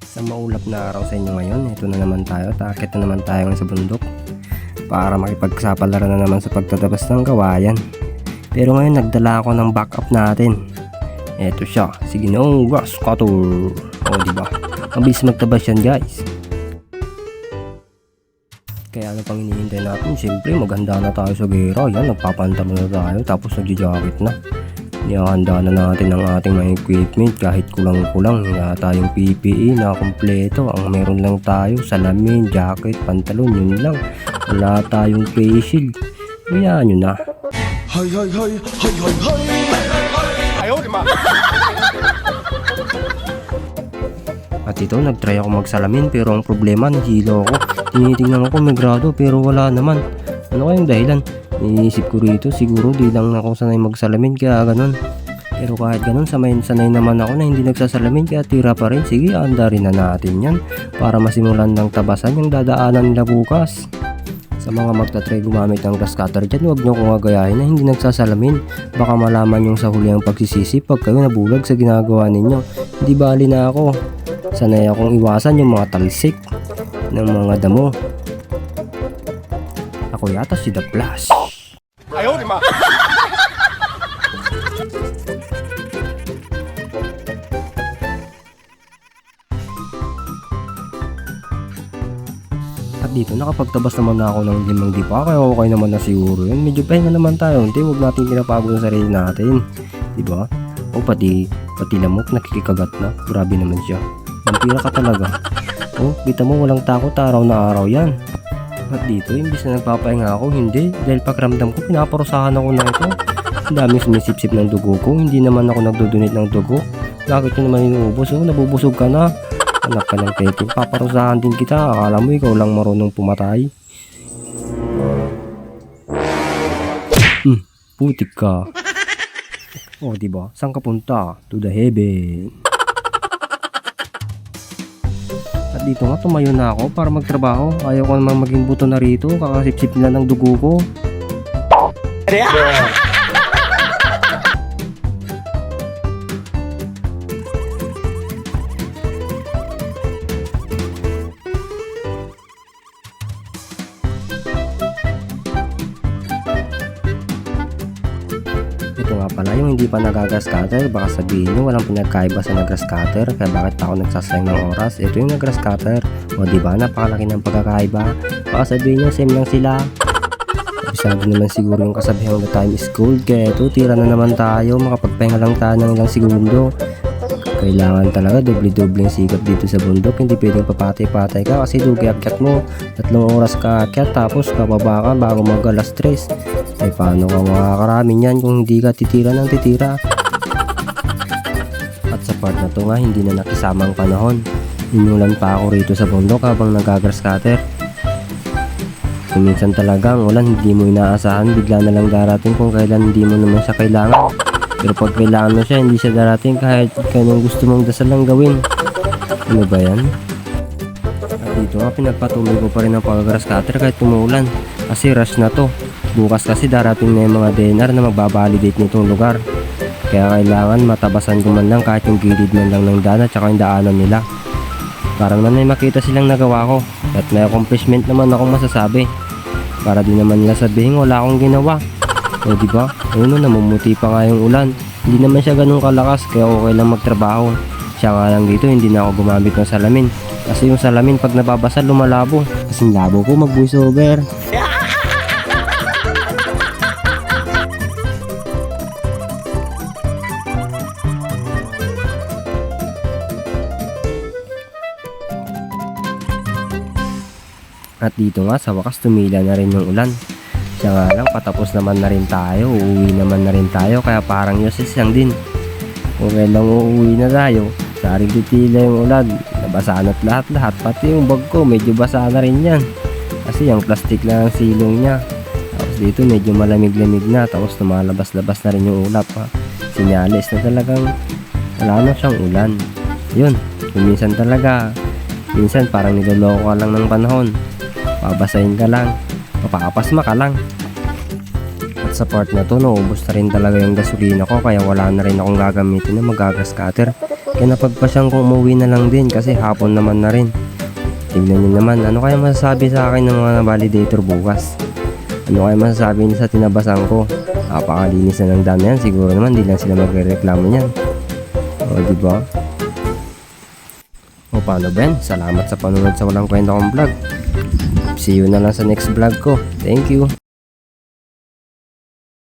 Sa maulap na araw sa inyo ngayon, ito na naman tayo, taakit na naman tayo sa bundok para makipagsapalaran na naman sa pagtatabas ng kawayan. Pero ngayon nagdala ako ng backup natin. Ito siya, si Ginoong Grass Cutter. O diba, mabilis magtabas yan guys. Kaya ano pang hinihintay natin? Siyempre maghanda na tayo sa gera. Yan, nagpapantamo na tayo tapos nagja-jacket na. Nihahanda na natin ang ating mga equipment kahit kulang-kulang. Wala tayong PPE na kompleto. Ang meron lang tayo, salamin, jacket, pantalon, yun lang. Wala tayong face shield. Kaya nyo na. Hay hay hay hay hay hay. Ayaw, di ba? At ito, nagtry ako magsalamin pero ang problema, nahilo ako. Tinitingnan ako may grado pero wala naman. Ano kayang dahilan? Iniisip ko rito, siguro di lang ako sanay magsalamin kaya ganun. Pero kahit ganun, sanay naman ako na hindi nagsasalamin kaya tira pa rin. Sige, andarin na natin yan para masimulan ng tabasan yung dadaanan nila bukas. Sa mga magta-try gumamit ng grass cutter dyan, huwag nyo kong agayahin na hindi nagsasalamin. Baka malaman yung sa huli ang pagsisisi pag kayo nabulag sa ginagawa ninyo. Hindi bali na ako. Sanay akong iwasan yung mga talsik ng mga damo. Ako yata si The Flash. Ayaw, di ba? At dito nakapagtabas naman na ako ng 5 dipa kaya okay naman na siguro yun. Medyo pahinga naman tayo. Hindi, huwag natin pinapagod ang sarili natin. Diba? O pati lamok nakikikagat na. Grabe naman siya. Vampira ka talaga. O, kita mo walang takot araw na araw yan. At dito, imbis na nagpapahinga ako, hindi. Dahil pakiramdam ko, pinaparusahan ako na ito. Ang daming sumisip-sip ng dugo ko. Hindi naman ako nagdodonate ng dugo. Bakit ko naman inuubos? O, nabubusog ka na. Anak ka ng peking. Paparusahan din kita. Akala mo ikaw lang marunong pumatay. Putik ka. O, diba? Saan ka punta? To the heaven. At dito nga, tumayo na ako para magtrabaho. Ayaw ko namang maging buto na rito. Kakasip-sip nila ng dugo ko. Ito nga pala, yung hindi pa nagagrass cutter, baka sabihin nyo walang pinagkaiba sa nag-grass cutter, kaya bakit pa ako nagsasayang ng oras? Ito yung nag-grass cutter. O diba, napakalaki ng pagkakaiba. Baka sabihin nyo, same lang sila. Sabi naman siguro yung kasabihan the time is gold, kaya ito, tira na naman tayo, makapagpahinga lang tayo ng ilang segundo. Kailangan talaga doble-doble yung sikap dito sa bundok. Hindi pwedeng papatay-patay ka kasi dugi-akyat mo. 3 oras ka akyat tapos kababa ka bago mag-alas 3. Ay paano ka makakarami niyan kung hindi ka titira ng titira? At sa part na to nga, hindi na nakisama ang panahon. Inulan pa ako rito sa bundok habang nag-grass cutter. Minsan talaga ang ulan hindi mo inaasahan, bigla na lang darating kung kailan hindi mo naman siya kailangan. Pero pag kailangan mo siya, hindi siya darating kahit kanong gusto mong dasal lang gawin. Ano ba yan? At dito nga, pinagpatuloy ko pa rin ang pag-grass cutter kahit tumuulan. Kasi rush na to. Bukas kasi darating na yung mga DNR na magbabalidate nitong lugar. Kaya kailangan matabasan ko man lang kahit yung gilid man lang ng daan at saka yung daanan nila. Para naman may makita silang nagawa ko. At may accomplishment naman akong masasabi. Para di naman nila sabihin wala akong ginawa. O diba? Ayun o, namumuti pa nga yung ulan. Hindi naman siya ganun kalakas kaya okay lang magtrabaho. Siya nga lang dito hindi na ako gumamit ng salamin. Kasi yung salamin pag nababasa lumalabo. Kasing labo ko mag voice over. At dito nga sa wakas tumila na rin yung ulan. Siya nga lang patapos naman na rin tayo, uuwi naman na rin tayo kaya parang useless lang din. Kung kailang uuwi na tayo, saring titila yung ulan, nabasa na't lahat-lahat, pati yung bag ko medyo basa na rin yan. Kasi yung plastic lang ang silong niya. Tapos dito medyo malamig-lamig na, tapos lumalabas-labas na rin yung ulap ha. Sinyalis na talagang wala na siyang ulan. Yun, minsan talaga, minsan parang niloloko ka lang ng panahon. Babasahin ka lang, papakapasma ka lang. At sa part na to, naubos na rin talaga yung gasolina ko kaya wala na rin akong gagamitin na mag-grass cutter. Kaya napagpasyang kong umuwi na lang din kasi hapon naman na rin. Tignan nyo naman, ano kaya masasabi sa akin ng mga validator bukas? Ano kaya masasabi nila sa tinabasan ko? Napakalinis na ng dam na yan, siguro naman di lang sila magre-reklamo niyan. O diba? O paano ba yan? Salamat sa panunod sa walang kwenta kong vlog. See you na lang sa next vlog ko. Thank you.